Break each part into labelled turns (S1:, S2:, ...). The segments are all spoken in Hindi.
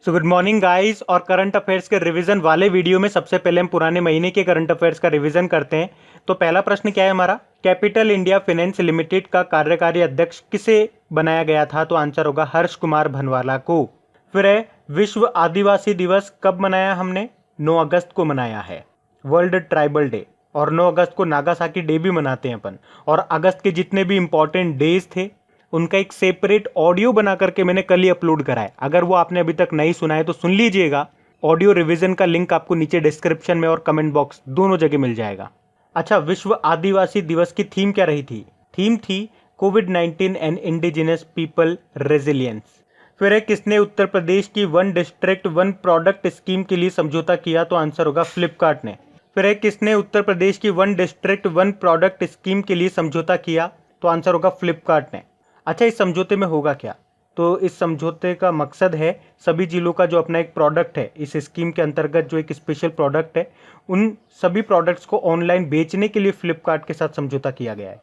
S1: So good morning guys. और करंट अफेयर्स के रिवीजन वाले वीडियो में सबसे पहले हम पुराने महीने के करंट अफेयर्स का रिवीजन करते हैं। तो पहला प्रश्न क्या है हमारा, कैपिटल इंडिया फाइनेंस लिमिटेड का कार्यकारी अध्यक्ष किसे बनाया गया था? तो आंसर होगा हर्ष कुमार भनवाला को। फिर है, विश्व आदिवासी दिवस कब मनाया हमने? 9 अगस्त को मनाया है, वर्ल्ड ट्राइबल डे। और 9 अगस्त को नागासाकी डे भी मनाते हैं अपन। और अगस्त के जितने भी इंपॉर्टेंट डेज थे उनका एक सेपरेट ऑडियो बना करके मैंने कल ही अपलोड करा है। अगर वो आपने अभी तक नहीं सुना है तो सुन लीजिएगा। ऑडियो रिवीजन का लिंक आपको नीचे डिस्क्रिप्शन में और कमेंट बॉक्स दोनों जगह मिल जाएगा। अच्छा, विश्व आदिवासी दिवस की थीम क्या रही थी? थीम थी कोविड-19 एंड इंडिजिनस पीपल रेजिलियंस। फिर है, किसने उत्तर प्रदेश की one district one product scheme के लिए समझौता किया? तो आंसर होगा फ्लिपकार्ट ने। फिर है, किसने उत्तर प्रदेश की one district one product scheme के लिए समझौता किया? तो आंसर होगा फ्लिपकार्ट ने। अच्छा, इस समझौते में होगा क्या? तो इस समझौते का मकसद है सभी जिलों का जो अपना एक प्रोडक्ट है, इस स्कीम के अंतर्गत जो एक स्पेशल प्रोडक्ट है, उन सभी प्रोडक्ट्स को ऑनलाइन बेचने के लिए फ्लिपकार्ट के साथ समझौता किया गया है।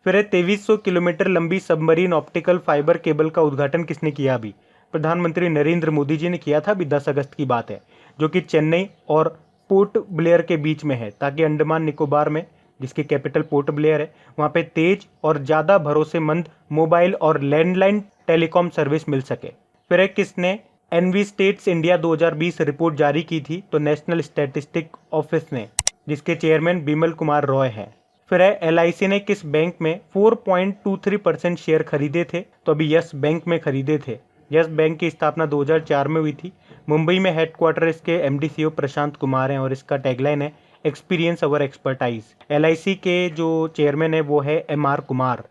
S1: फिर है, 2300 किलोमीटर लंबी सबमरीन ऑप्टिकल फाइबर केबल का उद्घाटन किसने किया? अभी प्रधानमंत्री नरेंद्र मोदी जी ने किया था। अभी 10 अगस्त की बात है, जो कि चेन्नई और पोर्ट ब्लेयर के बीच में है, ताकि अंडमान निकोबार में, जिसकी कैपिटल पोर्ट ब्लेयर है, वहाँ पे तेज और ज़्यादा भरोसेमंद मोबाइल और लैंडलाइन टेलीकॉम सर्विस मिल सके। फिर है, किसने एनवी स्टेट्स इंडिया 2020 रिपोर्ट जारी की थी? तो नेशनल स्टैटिस्टिक ऑफिस ने, जिसके चेयरमैन बिमल कुमार रॉय हैं। फिर है, एलआईसी ने किस बैंक में 4.23% शेयर खरीदे थे? तो अभी यस बैंक में खरीदे थे। यस बैंक की स्थापना 2004 में हुई थी। मुंबई में हेडक्वार्टर इसके एमडी सीईओ प्रशांत कुमार हैं और इसका टैगलाइन है एक्सपीरियंस अवर एक्सपर्टाइज। एलआईसी के जो चेयरमैन है वो है एमआर कुमार।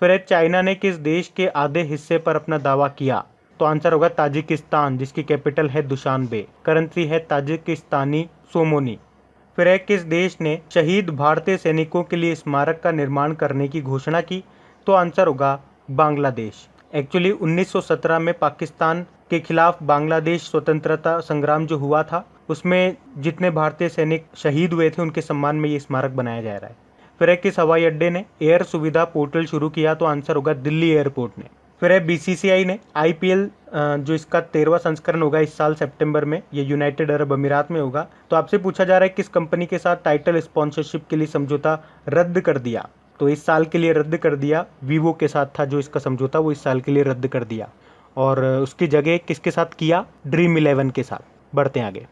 S1: फिर है, चाइना ने किस देश के आधे हिस्से पर अपना दावा किया? तो आंसर होगा ताजिकिस्तान, जिसकी कैपिटल है दुशानबे। करेंसी है ताजिकिस्तानी सोमोनी। फिर है, किस देश ने शहीद भारतीय सैनिकों के लिए स्मारक का निर्माण करने की घोषणा की? तो आंसर होगा बांग्लादेश। एक्चुअली 1917 में पाकिस्तान के खिलाफ बांग्लादेश स्वतंत्रता संग्राम जो हुआ था, उसमें जितने भारतीय सैनिक शहीद हुए थे उनके सम्मान में ये स्मारक बनाया जा रहा है। फिर है, किस हवाई अड्डे ने एयर सुविधा पोर्टल शुरू किया? तो आंसर होगा दिल्ली एयरपोर्ट ने। फिर है, बीसीसीआई ने आईपीएल जो इसका 13वां संस्करण होगा इस साल सितंबर में, ये यूनाइटेड अरब अमीरात में होगा। तो आपसे पूछा जा रहा है किस कंपनी के साथ टाइटल स्पॉन्सरशिप के लिए समझौता रद्द कर दिया? तो इस साल के लिए रद्द कर दिया। वीवो के साथ था जो इसका समझौता, वो इस साल के लिए रद्द कर दिया। और उसकी जगह किसके साथ किया? ड्रीम 11 के साथ। बढ़ते हैं आगे।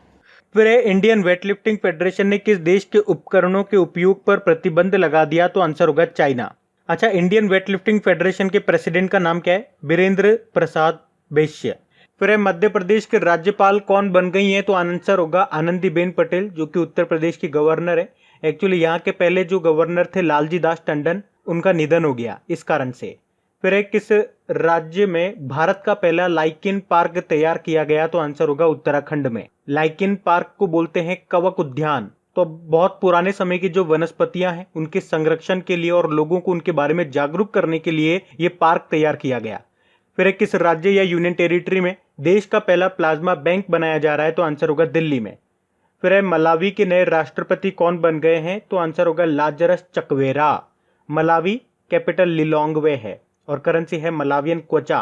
S1: फिर है, इंडियन वेटलिफ्टिंग फेडरेशन ने किस देश के उपकरणों के उपयोग पर प्रतिबंध लगा दिया? तो आंसर होगा चाइना। अच्छा, इंडियन वेटलिफ्टिंग फेडरेशन के प्रेसिडेंट का नाम क्या है? वीरेंद्र प्रसाद बैश्य। फिर है, मध्य प्रदेश के राज्यपाल कौन बन गई हैं? तो आंसर होगा आनंदीबेन पटेल, जो कि उत्तर प्रदेश की गवर्नर है। एक्चुअली यहाँ के पहले जो गवर्नर थे लालजी दास टंडन, उनका निधन हो गया इस कारण से। फिर है, किस राज्य में भारत का पहला लाइकिन पार्क तैयार किया गया? तो आंसर होगा उत्तराखंड में। लाइकिन पार्क को बोलते हैं कवक उद्यान। तो बहुत पुराने समय की जो वनस्पतियां हैं उनके संरक्षण के लिए और लोगों को उनके बारे में जागरूक करने के लिए ये पार्क तैयार किया गया। फिर है, किस राज्य या यूनियन टेरिटरी में देश का पहला प्लाज्मा बैंक बनाया जा रहा है? तो आंसर होगा दिल्ली में। फिर है, मलावी के नए राष्ट्रपति कौन बन गए हैं? तो आंसर होगा Lazarus Chakwera. Malawi capital Lilongwe है और करेंसी है मलावियन क्वचा।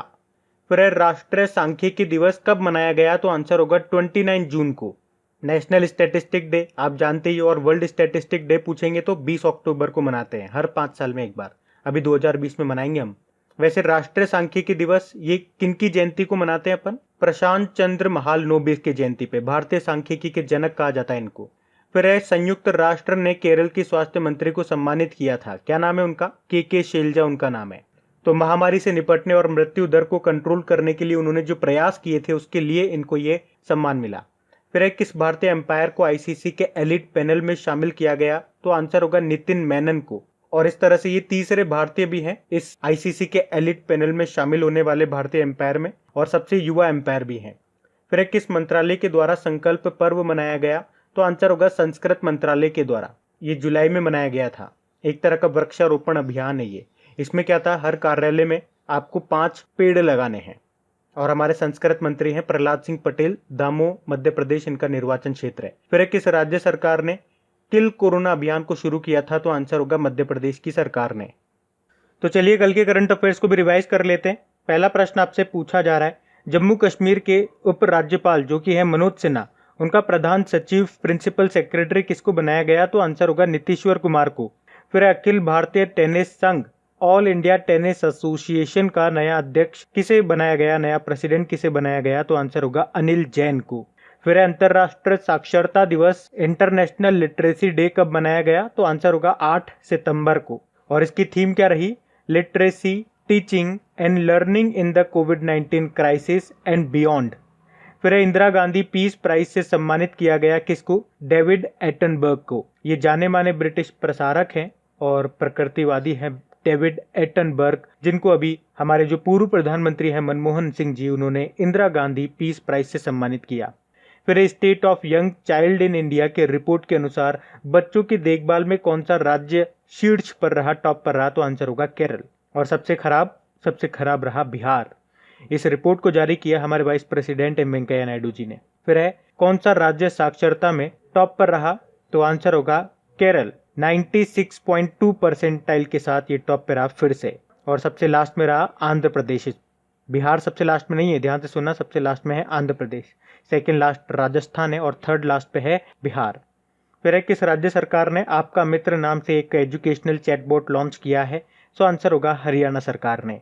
S1: फिर है, राष्ट्रीय सांख्यिकी दिवस कब मनाया गया? तो आंसर होगा 29 जून को। नेशनल स्टैटिस्टिक डे आप जानते ही हो, और वर्ल्ड स्टैटिस्टिक डे पूछेंगे तो 20 अक्टूबर को मनाते हैं, हर 5 साल में एक बार। अभी 2020 में मनाएंगे हम। वैसे राष्ट्रीय सांख्यिकी दिवस ये किनकी जयंती को मनाते हैं अपन? प्रशांत चंद्र महालनोबिस की जयंती पे। भारतीय सांख्यिकी के जनक कहा जाता है इनको। फिर है, संयुक्त राष्ट्र ने केरल की स्वास्थ्य मंत्री को सम्मानित किया था, क्या नाम है उनका? के शैलजा उनका नाम है। तो महामारी से निपटने और मृत्यु दर को कंट्रोल करने के लिए उन्होंने जो प्रयास किए थे उसके लिए इनको ये सम्मान मिला। फिर है, किस भारतीय एम्पायर को आईसीसी के एलिट पैनल में शामिल किया गया? तो आंसर होगा नितिन मेनन को। और इस तरह से ये तीसरे भारतीय भी हैं इस आईसीसी के एलिट पैनल में शामिल होने वाले भारतीय एम्पायर में, और सबसे युवा एम्पायर भी हैं। फिर है, किस मंत्रालय के द्वारा संकल्प पर्व मनाया गया? तो आंसर होगा संस्कृत मंत्रालय के द्वारा। ये जुलाई में मनाया गया था। एक तरह का वृक्षारोपण अभियान है ये। इसमें क्या था, हर कार्यालय में आपको 5 पेड़ लगाने हैं। और हमारे संस्कृत मंत्री हैं प्रहलाद सिंह पटेल, दामोह मध्य प्रदेश इनका निर्वाचन क्षेत्र है। फिर किस राज्य सरकार ने किल कोरोना अभियान को शुरू किया था? तो आंसर होगा मध्य प्रदेश की सरकार ने। तो चलिए कल के करंट अफेयर्स को भी रिवाइज कर लेते हैं। पहला प्रश्न आपसे पूछा जा रहा है, जम्मू कश्मीर के उपराज्यपाल जो कि है मनोज सिन्हा, उनका प्रधान सचिव प्रिंसिपल सेक्रेटरी किसको बनाया गया? तो आंसर होगा नीतीश्वर कुमार को। फिर अखिल भारतीय टेनिस संघ ऑल इंडिया टेनिस एसोसिएशन का नया अध्यक्ष किसे बनाया गया, नया प्रेसिडेंट किसे बनाया गया? तो आंसर होगा अनिल जैन को। फिर अंतर्राष्ट्रीय साक्षरता दिवस इंटरनेशनल लिटरेसी डे कब मनाया गया? तो आंसर होगा 8 सितंबर को। और इसकी थीम क्या रही? Literacy, teaching and learning in the covid crisis and beyond. फिर इंदिरा गांधी पीस प्राइज से सम्मानित किया गया किसको? डेविड एटनबर्ग को। ये जाने माने ब्रिटिश प्रसारक हैं और प्रकृतिवादी हैं डेविड एटनबर्ग, जिनको अभी हमारे जो पूर्व प्रधानमंत्री हैं मनमोहन सिंह जी, उन्होंने इंदिरा गांधी पीस प्राइज से सम्मानित किया। फिर state of young child in India के रिपोर्ट के अनुसार बच्चों की देखभाल में कौन सा राज्य शीर्ष पर रहा, टॉप पर रहा? तो आंसर होगा केरल। और सबसे खराब रहा बिहार। इस रिपोर्ट को जारी किया हमारे vice president M Venkaiah Naidu ji ने। फिर है कौन सा राज्य साक्षरता में टॉप पर रहा? तो आंसर होगा केरल। 96.2 परसेंटाइल के साथ ये टॉप पे रहा फिर से। और सबसे लास्ट में रहा आंध्र प्रदेश। बिहार सबसे लास्ट में नहीं है, ध्यान से सुनना, सबसे लास्ट में है आंध्र प्रदेश, सेकंड लास्ट राजस्थान है और थर्ड लास्ट पे है बिहार। फिर है किस राज्य सरकार ने आपका मित्र नाम से एक एजुकेशनल चैटबॉट लॉन्च किया है? तो आंसर होगा हरियाणा सरकार ने।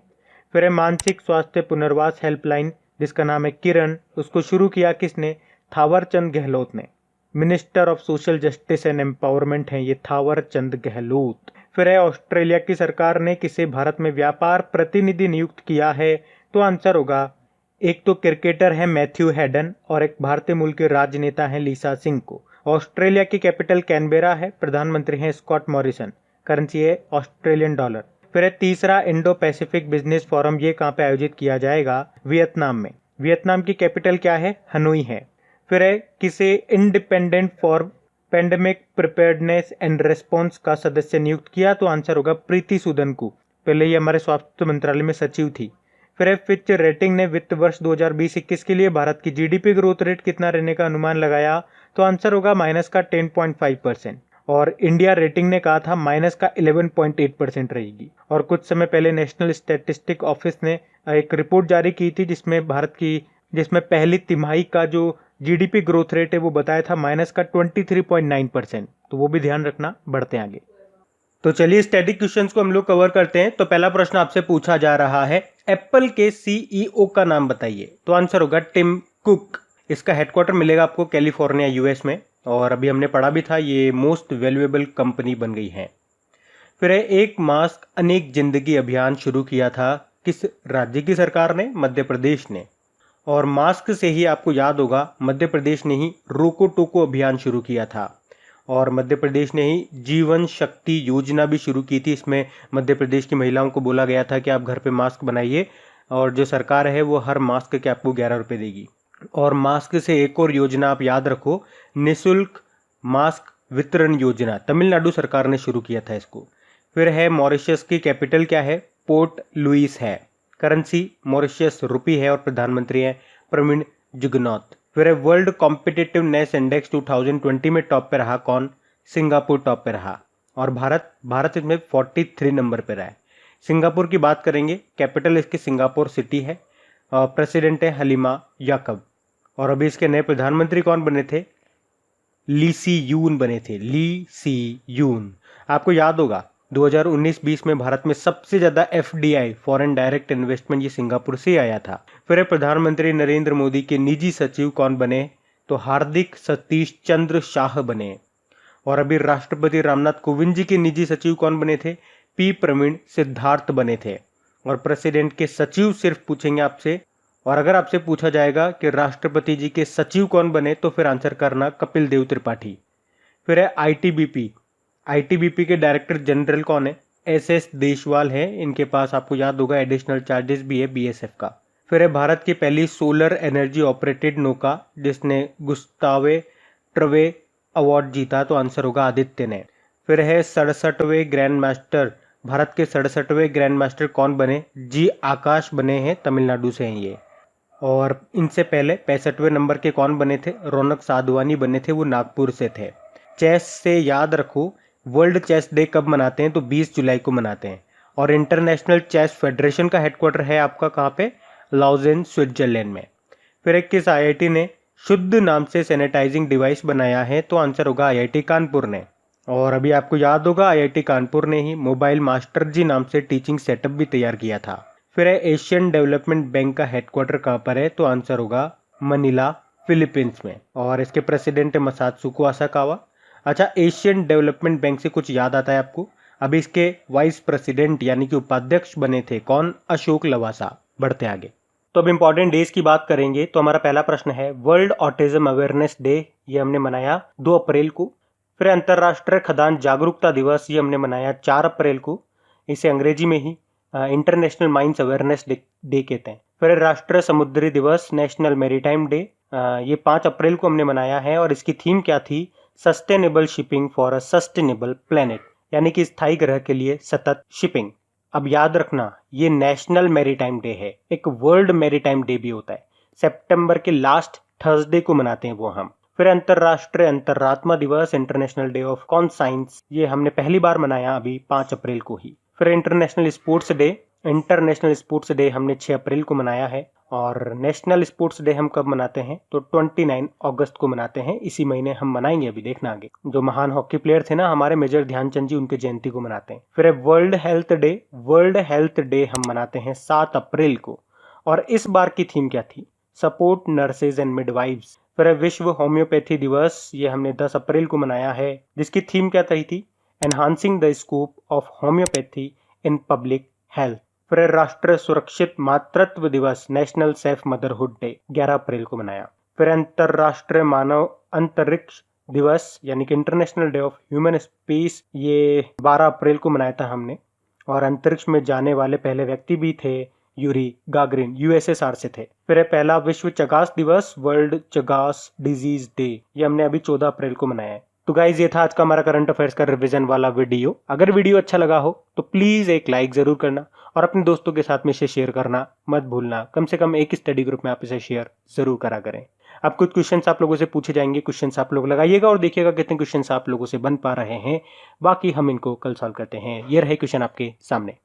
S1: फिर है मानसिक स्वास्थ्य पुनर्वास हेल्पलाइन जिसका नाम है किरण, उसको शुरू किया किसने? थावर चंद गहलोत ने। Minister of social justice and empowerment है ये थावर चंद गहलोत। फिर है ऑस्ट्रेलिया की सरकार ने किसे भारत में व्यापार प्रतिनिधि नियुक्त किया है? तो आंसर होगा एक तो क्रिकेटर है मैथ्यू हेडन और एक भारतीय मूल के राजनेता है लीसा सिंह को। ऑस्ट्रेलिया की कैपिटल कैनबेरा है, प्रधानमंत्री हैं स्कॉट मॉरिसन, करेंसी है ऑस्ट्रेलियन डॉलर। फिर है तीसरा इंडो पैसिफिक बिजनेस फोरम, ये कहाँ पे आयोजित किया जाएगा? वियतनाम में। वियतनाम की कैपिटल क्या है? हनोई है। फिर है किसे independent for pandemic preparedness and response का सदस्य नियुक्त किया? तो आंसर होगा प्रीति सूदन को, पहले ये हमारे स्वास्थ्य मंत्रालय में सचिव थी। फिर है फिच रेटिंग ने वित्त वर्ष 2020-21 के लिए भारत की जीडीपी ग्रोथ रेट कितना रहने का अनुमान लगाया? तो आंसर होगा माइनस का 10.5%। और इंडिया रेटिंग ने कहा था माइनस का 11.8% रहेगी। और कुछ समय पहले नेशनल स्टैटिस्टिक ऑफिस ने एक रिपोर्ट जारी की थी जिसमें पहली तिमाही का जो जीडीपी ग्रोथ रेट है वो बताया था माइनस का 23.9%। तो वो भी ध्यान रखना, बढ़ते आगे। तो चलिए स्टैटिक क्वेश्चंस को हम लोग कवर करते हैं। तो पहला प्रश्न आपसे पूछा जा रहा है, एप्पल के सीईओ का नाम बताइए। तो आंसर होगा टिम कुक। इसका हेडक्वार्टर मिलेगा आपको कैलिफोर्निया यूएस में, और अभी हमने पढ़ा भी था ये मोस्ट वैल्यूएबल कंपनी बन गई है। फिर है एक मास्क अनेक जिंदगी अभियान शुरू किया था किस राज्य की सरकार ने? मध्य प्रदेश ने। और मास्क से ही आपको याद होगा मध्य प्रदेश ने ही रोको टोको अभियान शुरू किया था, और मध्य प्रदेश ने ही जीवन शक्ति योजना भी शुरू की थी। इसमें मध्य प्रदेश की महिलाओं को बोला गया था कि आप घर पे मास्क बनाइए, और जो सरकार है वो हर मास्क के आपको 11 रुपये देगी। और मास्क से एक और योजना आप याद रखो, निःशुल्क मास्क वितरण योजना, तमिलनाडु सरकार ने शुरू किया था इसको। फिर है मॉरिशस की कैपिटल क्या है? पोर्ट लुइस है, करेंसी मॉरिशस रुपी है और प्रधानमंत्री हैं प्रवीण जुगनॉथ। फिर है वर्ल्ड कॉम्पिटिटिवनेस इंडेक्स 2020 में टॉप पे रहा कौन? सिंगापुर टॉप पे रहा। और भारत इसमें 43 नंबर पे रहा है। सिंगापुर की बात करेंगे, कैपिटल इसकी सिंगापुर सिटी है, प्रेसिडेंट है हलीमा याकब। और अभी इसके नए प्रधानमंत्री कौन बने थे? ली सी यून बने थे, ली सी यून। आपको याद होगा 2019-20 में भारत में सबसे ज्यादा एफडीआई फॉरेन डायरेक्ट इन्वेस्टमेंट ये सिंगापुर से आया था। फिर प्रधानमंत्री नरेंद्र मोदी के निजी सचिव कौन बने? तो हार्दिक सतीश चंद्र शाह बने। और अभी राष्ट्रपति रामनाथ कोविंद जी के निजी सचिव कौन बने थे? पी प्रवीण सिद्धार्थ बने थे। और प्रेसिडेंट के सचिव सिर्फ पूछेंगे आपसे, और अगर आपसे पूछा जाएगा कि राष्ट्रपति जी के सचिव कौन बने तो फिर आंसर करना कपिल देव त्रिपाठी। फिर है आईटीबीपी के डायरेक्टर जनरल कौन है? एसएस देशवाल है। इनके पास आपको याद होगा एडिशनल चार्जेस भी है बीएसएफ का। फिर है भारत की पहली सोलर एनर्जी ऑपरेटेड नौका जिसने गुस्तावे ट्रवे अवार्ड जीता, तो आंसर होगा आदित्य ने। फिर है 67वें ग्रैंड मास्टर, भारत के 67वें ग्रैंड मास्टर कौन बने? जी आकाश बने हैं, तमिलनाडु से हैं ये। और इनसे पहले 65वें नंबर के कौन बने थे? रौनक साधवानी बने थे, वो नागपुर से थे। चेस से याद रखो, वर्ल्ड चेस डे कब मनाते हैं? तो 20 जुलाई को मनाते हैं। और इंटरनेशनल चेस फेडरेशन का हेडक्वार्टर है आपका कहाँ पे? लाउजेन स्विट्जरलैंड में। फिर किस आईआईटी ने शुद्ध नाम से सैनिटाइजिंग डिवाइस बनाया है? तो आंसर होगा आईआईटी कानपुर ने। और अभी आपको याद होगा आईआईटी कानपुर ने ही मोबाइल मास्टर जी नाम से टीचिंग सेटअप भी तैयार किया था। फिर है एशियन डेवलपमेंट बैंक का हेडक्वार्टर कहाँ पर है? तो आंसर होगा मनीला, फिलीपींस में। और इसके प्रेसिडेंट है मसात्सुको आसाकावा। अच्छा, एशियन डेवलपमेंट बैंक से कुछ याद आता है आपको? अभी इसके वाइस प्रेसिडेंट यानी कि उपाध्यक्ष बने थे कौन? अशोक लवासा। बढ़ते आगे। तो अब इंपॉर्टेंट डेज की बात करेंगे। तो हमारा पहला प्रश्न है वर्ल्ड ऑटिज्म अवेयरनेस डे, ये हमने मनाया 2 अप्रैल को। फिर अंतर्राष्ट्रीय खदान जागरूकता दिवस, ये हमने मनाया 4 अप्रैल को। इसे अंग्रेजी में ही इंटरनेशनल माइंस अवेयरनेस डे कहते हैं। फिर राष्ट्रीय समुद्री दिवस, नेशनल मैरीटाइम डे, ये 5 अप्रैल को हमने मनाया है। और इसकी थीम क्या थी? Sustainable shipping for a sustainable planet, यानी कि स्थायी ग्रह के लिए सतत शिपिंग। अब याद रखना ये नेशनल मैरीटाइम डे है, एक वर्ल्ड मैरीटाइम डे भी होता है। सितंबर के लास्ट थर्सडे को मनाते हैं वो हम। फिर अंतरराष्ट्रीय अंतरात्मा दिवस, इंटरनेशनल डे ऑफ कॉन्साइंस, ये हमने पहली बार मनाया अभी 5 अप्रैल को ही। फिर इंटरनेशनल स्पोर्ट्स डे हमने 6 अप्रैल को मनाया है। और नेशनल स्पोर्ट्स डे हम कब मनाते हैं? तो 29 अगस्त को मनाते हैं। इसी महीने हम मनाएंगे, अभी देखना आगे। जो महान हॉकी प्लेयर थे ना हमारे मेजर ध्यानचंद जी, उनके जयंती को मनाते हैं। फिर वर्ल्ड हेल्थ डे हम मनाते हैं 7 अप्रैल को। और इस बार की थीम क्या थी? Support nurses and midwives. फिर विश्व होम्योपैथी दिवस, ये हमने 10 अप्रैल को मनाया है, जिसकी थीम क्या थी? Enhancing the scope of homeopathy in public health. फिर राष्ट्रीय सुरक्षित मातृत्व दिवस, नेशनल सेफ मदरहुड डे, 11 अप्रैल को मनाया। फिर अंतरराष्ट्रीय मानव अंतरिक्ष दिवस यानी कि international day of human space, ये 12 अप्रैल को मनाया था हमने। और अंतरिक्ष में जाने वाले पहले व्यक्ति भी थे यूरी गागरिन, यूएसएसआर से थे। फिर पहला विश्व चगास दिवस, वर्ल्ड चगास डिजीज डे, ये हमने अभी 14 अप्रैल को मनाया है। तो गाइज ये था आज का हमारा करंट अफेयर्स का रिवीजन वाला वीडियो। अगर वीडियो अच्छा लगा हो तो प्लीज एक लाइक जरूर करना और अपने दोस्तों के साथ में इसे शेयर करना मत भूलना। कम से कम एक स्टडी ग्रुप में आप इसे शेयर जरूर करा करें। अब कुछ क्वेश्चंस आप लोगों से पूछे जाएंगे, क्वेश्चंस आप लोग लगाइएगा और देखिएगा कितने क्वेश्चंस आप लोगों से बन पा रहे हैं। बाकी हम इनको कल सॉल्व करते हैं। ये रहे क्वेश्चन आपके सामने।